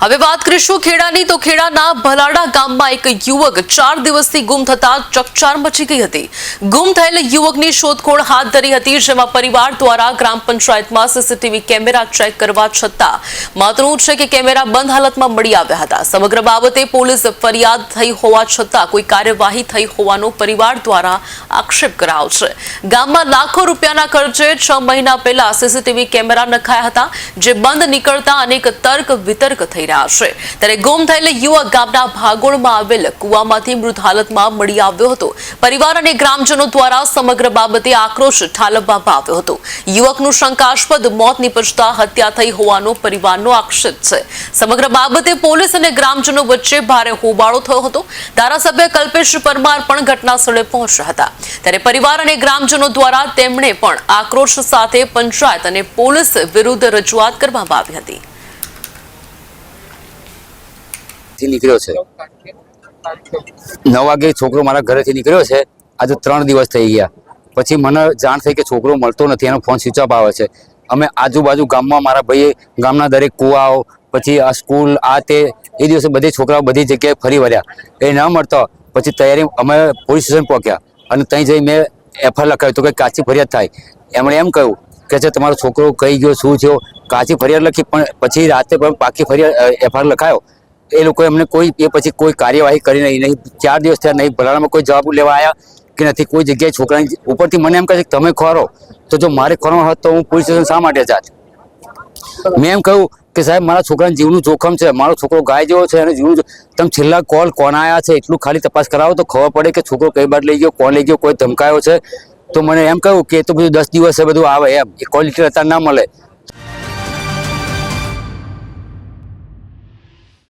હવે વાત કરીશું ખેડાની તો ખેડાના ભલાડા ગામમાં એક યુવક 4 દિવસથી ગુમ થતા ચકચાર મચી ગઈ હતી। ગુમ થયેલ યુવકની શોધખોળ હાથ ધરી હતી, જેમાં પરિવાર દ્વારા ગ્રામ પંચાયતમાં સીસીટીવી કેમેરા ચેક કરવા છતાં મહત્વનું છે કે કેમેરા બંધ હાલતમાં મળી આવ્યા હતા। સમગ્ર બાબતે પોલીસ ફરિયાદ થઈ હોવા છતાં કોઈ કાર્યવાહી થઈ હોવાનો પરિવાર દ્વારા આક્ષેપ કરાયો છે। ગામમાં લાખો રૂપિયાના ખર્ચે 6 મહિના પહેલા સીસીટીવી કેમેરા નખાયા હતા, જે બંધ નીકળતા અનેક તર્ક વિતર્ક થઈ ત્યારે ગુમ થયેલ યુવક ગામના ભાગોળમાં આવેલ કુવામાંથી મૃત હાલતમાં મળી આવ્યો હતો। પરિવાર અને ગ્રામજનો દ્વારા સમગ્ર બાબતે આક્રોશ ઠાલવવામાં આવ્યો હતો। યુવકનું શંકાસ્પદ મોત નીપજતા હત્યા થઈ હોવાનો પરિવારનો આક્ષેપ છે। સમગ્ર બાબતે પોલીસ અને ગ્રામજનો વચ્ચે ભારે હોબાળો થયો હતો। ધારાસભ્ય કલ્પેશ પરમાર પણ ઘટના સ્થળે પહોંચ્યા હતા, ત્યારે પરિવાર અને ગ્રામજનો દ્વારા તેમણે પણ આક્રોશ સાથે પંચાયત અને પોલીસ વિરુદ્ધ રજૂઆત કરવામાં આવી હતી। નીકળ્યો છે 9 વાગે છોકરો મારા ઘરેથી નીકળ્યો છે। આજે 3 દિવસ થઈ ગયા। પછી મને જાણ થઈ કે છોકરો મળતો નથી, એનો ફોન સ્વિચ ઓફ આવે છે। અમે આજુબાજુ ગામમાં મારા ભાઈએ ગામના દરેક કુવાઓ, પછી આ સ્કૂલ, આ તે એ દિવસે બધી છોકરાઓ બધી જગ્યાએ ફરી વળ્યા, એ ન મળતો પછી તૈયારી અમે પોલીસ સ્ટેશન પહોંચ્યા અને ત્યાં જઈ મેં એફઆઈઆર લખાવી તો કે કાચી ફરિયાદ થાય। એમણે એમ કહ્યું કે છે તમારો છોકરો કઈ ગયો, શું થયો, કાચી ફરિયાદ લખી, પણ પછી રાતે પણ પાકી ફરિયાદ એફઆઈઆર લખાયો। એ લોકો એમને કોઈ એ પછી કોઈ કાર્યવાહી કરી નહીં। 4 દિવસ થયા નહીં, ભલાણામાં કોઈ જવાબ લેવા આવ્યા કે નથી। કોઈ જગ્યાએ છોકરાની ઉપરથી મને એમ કહે છે કે તમે ખોરો, તો જો મારે ખોરવાનો હોત તો હું પોલીસ સ્ટેશન શા માટે જાત? મેં એમ કહ્યું કે સાહેબ મારા છોકરાને જીવનું જોખમ છે, મારો છોકરો ગાય જેવો છે અને જીવનું તમે છેલ્લા કોલ કોણ આવ્યા છે એટલું ખાલી તપાસ કરાવો તો ખબર પડે કે છોકરો કઈ બાદ લઈ ગયો, કોણ લઈ ગયો, કોઈ ધમકાયો છે। તો મને એમ કહ્યું કે એ તો બધું 10 દિવસે બધું આવે, એમ એ કોલ ડિટેલ અત્યારે ના મળે।